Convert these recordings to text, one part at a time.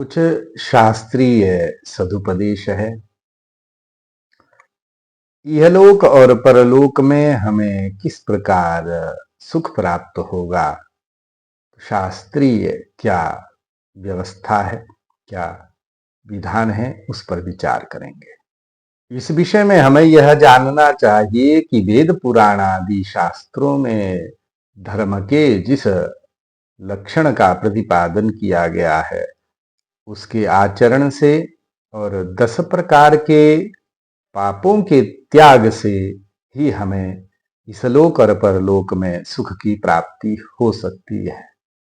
कुछ शास्त्रीय सदुपदेश है। इहलोक और परलोक में हमें किस प्रकार सुख प्राप्त होगा, शास्त्रीय क्या व्यवस्था है, क्या विधान है, उस पर विचार करेंगे। इस विषय में हमें यह जानना चाहिए कि वेद पुराण आदि शास्त्रों में धर्म के जिस लक्षण का प्रतिपादन किया गया है उसके आचरण से और 10 प्रकार के पापों के त्याग से ही हमें इसलोक और परलोक में सुख की प्राप्ति हो सकती है।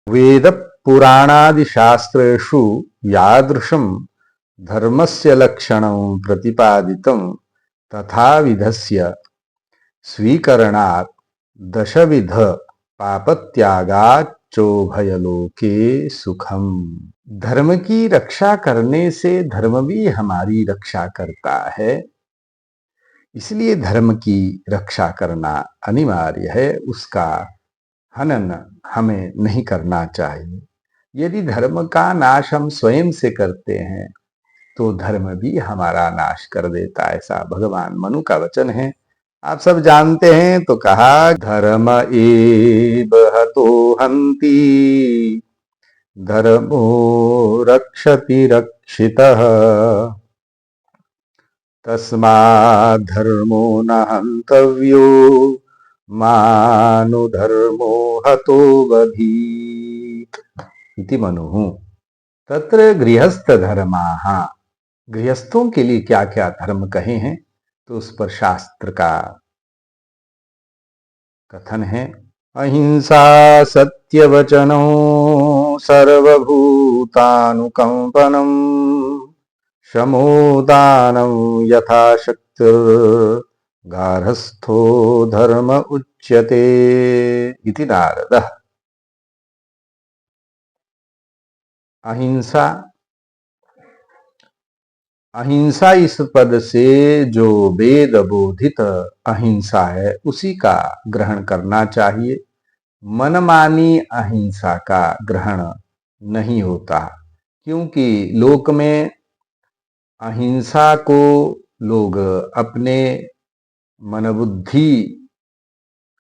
वेद पुराणादि शास्त्रेषु यादृशं धर्मस्य लक्षणं प्रतिपादितं तथा विधस्य स्वीकरणात् दशविध पापत्यागाच्चोभयलोके सुखम। धर्म की रक्षा करने से धर्म भी हमारी रक्षा करता है, इसलिए धर्म की रक्षा करना अनिवार्य है। उसका हनन हमें नहीं करना चाहिए। यदि धर्म का नाश हम स्वयं से करते हैं तो धर्म भी हमारा नाश कर देता है। ऐसा भगवान मनु का वचन है, आप सब जानते हैं। तो कहा, धर्म एव हतो हन्ति धर्मो रक्षति रक्षितः तस्माद् धर्मो न हन्तव्यो मानुधर्मो हतो वधीत् इति मनुः। तत्र गृहस्थ धर्माः, गृहस्थों के लिए क्या क्या धर्म कहे हैं तो उस पर शास्त्र का कथन है। अहिंसा सत्यवचनो सर्वभूतानुकंपनम शमोदानं यथाशक्तिर्गार्हस्थ्यो धर्म उच्यते इति नारदः। अहिंसा, अहिंसा इस पद से जो वेद बोधित अहिंसा है उसी का ग्रहण करना चाहिए। मनमानी अहिंसा का ग्रहण नहीं होता, क्योंकि लोक में अहिंसा को लोग अपने मनबुद्धि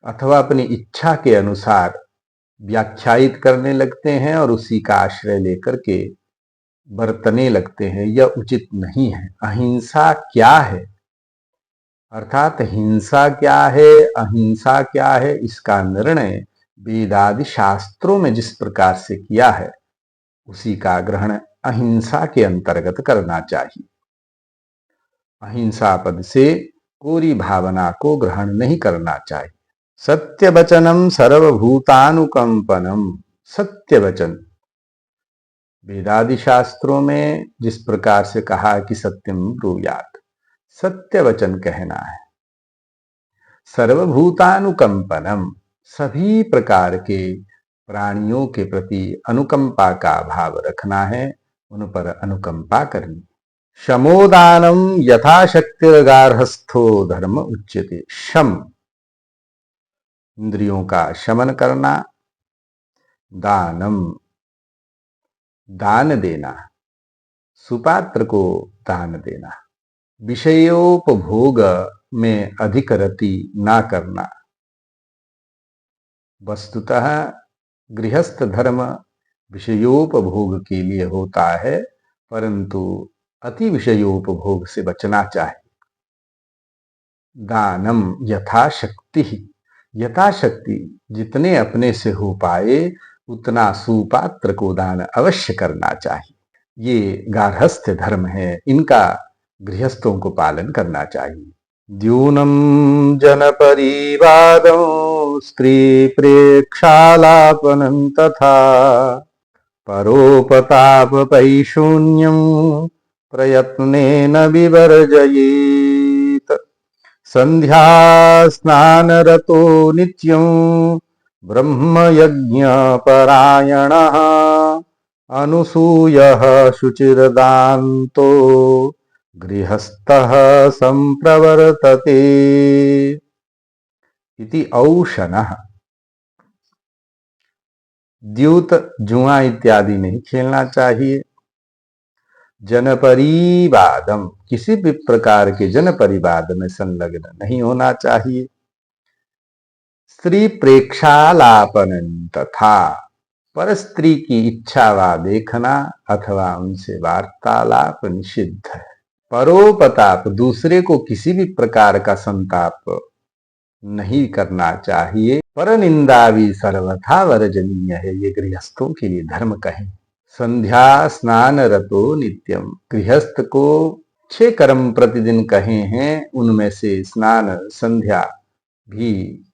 अथवा अपनी इच्छा के अनुसार व्याख्यायित करने लगते हैं और उसी का आश्रय लेकर के बरतने लगते हैं। यह उचित नहीं है। अहिंसा क्या है, अर्थात हिंसा क्या है, अहिंसा क्या है, इसका निर्णय वेदादि शास्त्रों में जिस प्रकार से किया है उसी का ग्रहण अहिंसा के अंतर्गत करना चाहिए। अहिंसा पद से कोरी भावना को ग्रहण नहीं करना चाहिए। सत्य वचनम सर्वभूतानुकंपनम, सत्य वचन वेदादि शास्त्रों में जिस प्रकार से कहा कि सत्यम ब्रूयात, सत्य वचन कहना है। सर्वभूतानुकंपनम, सभी प्रकार के प्राणियों के प्रति अनुकंपा का भाव रखना है, उन पर अनुकंपा करनी। शमोदानम यथाशक्तिर्गार्हस्थ्यो धर्म उच्यते। शम, इंद्रियों का शमन करना। दानम, दान देना, सुपात्र को दान देना। विषयोपभोग में अधिक रति ना करना। वस्तुतः गृहस्थ धर्म विषयोपभोग के लिए होता है, परंतु अति विषयोपभोग से बचना चाहिए। दानम यथाशक्ति, यथाशक्ति जितने अपने से हो पाए उतना सुपात्र को दान अवश्य करना चाहिए। ये गार्हस्थ्य धर्म है, इनका गृहस्थों को पालन करना चाहिए। द्यूनम जन परिवादं स्त्री प्रेक्षालापनं तथा परोपताप पैशून्यं प्रयत्नेन विवर्जयेत्। संध्या स्नानरतो नित्यं ब्रह्मयज्ञपरायणः अनुसूयः शुचिर्दान्तो गृहस्थः संप्रवर्तते इति औशनः। द्यूत, जुआ इत्यादि नहीं खेलना चाहिए। जन परिवादम, किसी भी प्रकार के जन परिवाद में संलग्न नहीं होना चाहिए। स्त्री प्रेक्षालापन तथा पर स्त्री की इच्छा व देखना अथवा उनसे वार्तालाप निषिद्ध है। परोपताप, दूसरे को किसी भी प्रकार का संताप नहीं करना चाहिए। पर निंदा भी सर्वथा वर्जनीय है, ये गृहस्थों के लिए धर्म कहें। संध्या स्नान रतो नित्यम, गृहस्थ को 6 कर्म प्रतिदिन कहे हैं, उनमें से स्नान संध्या भी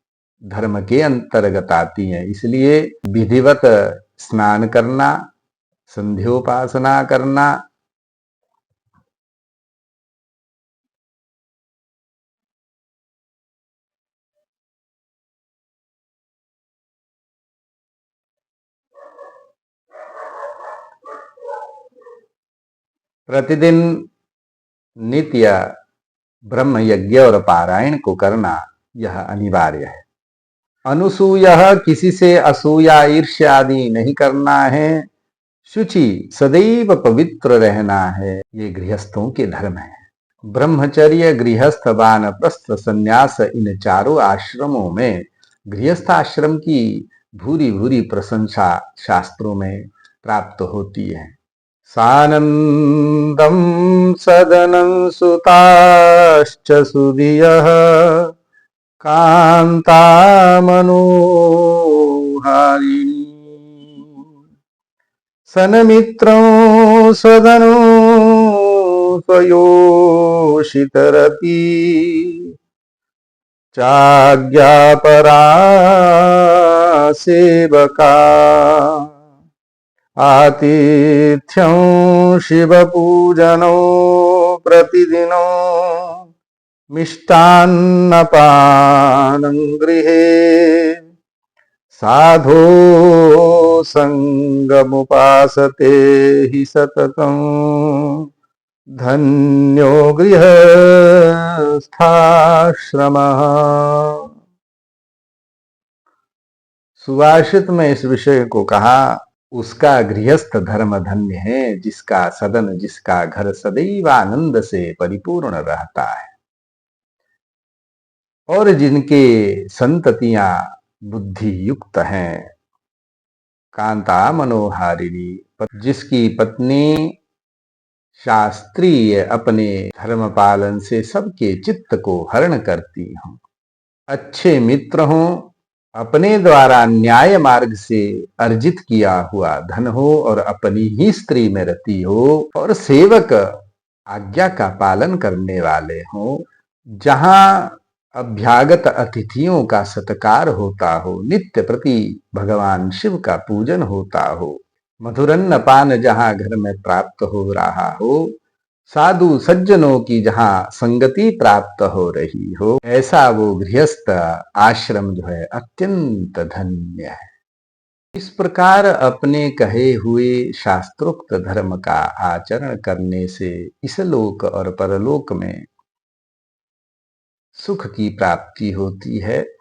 धर्म के अंतर्गत आती हैं। इसलिए विधिवत स्नान करना, संध्योपासना करना, प्रतिदिन नित्य ब्रह्म यज्ञ और पारायण को करना यह अनिवार्य है। अनुसूय, किसी से असूया ईर्ष्या आदि नहीं करना है। शुचि, सदैव पवित्र रहना है, ये गृहस्थों के धर्म है। ब्रह्मचर्य, गृहस्थ, वानप्रस्थ, संन्यास, इन चारों आश्रमों में गृहस्थ आश्रम की भूरी भूरी प्रशंसा शास्त्रों में प्राप्त होती है। सानंदम सदनं सुताश्च सुधियः कांता मनोहारिणी सनमित्रं सदनो स्वयोषितरति चाज्ञापरा सेवका आतिथ्यं शिवपूजनो प्रतिदिनो मिष्टान्नपानं गृहे साधो संगमुपासते हि सततं धन्यो गृहस्थाश्रमः। सुभाषित में इस विषय को कहा, उसका गृहस्थ धर्म धन्य है, जिसका सदन, जिसका घर सदैव आनंद से परिपूर्ण रहता है और जिनके संततियां बुद्धि युक्त हैं। कांता मनोहारिणी, जिसकी पत्नी शास्त्रीय अपने धर्म पालन से सबके चित्त को हरण करती हो। अच्छे मित्र हों, अपने द्वारा न्याय मार्ग से अर्जित किया हुआ धन हो और अपनी ही स्त्री में रति हो, और सेवक आज्ञा का पालन करने वाले हों, जहां अभ्यागत अतिथियों का सत्कार होता हो, नित्य प्रति भगवान शिव का पूजन होता हो, मधुरन्न पान जहां घर में प्राप्त हो रहा हो, साधु सज्जनों की जहां संगति प्राप्त हो रही हो, ऐसा वो गृहस्थ आश्रम जो है अत्यंत धन्य है। इस प्रकार अपने कहे हुए शास्त्रोक्त धर्म का आचरण करने से इस लोक और परलोक में सुख की प्राप्ति होती है।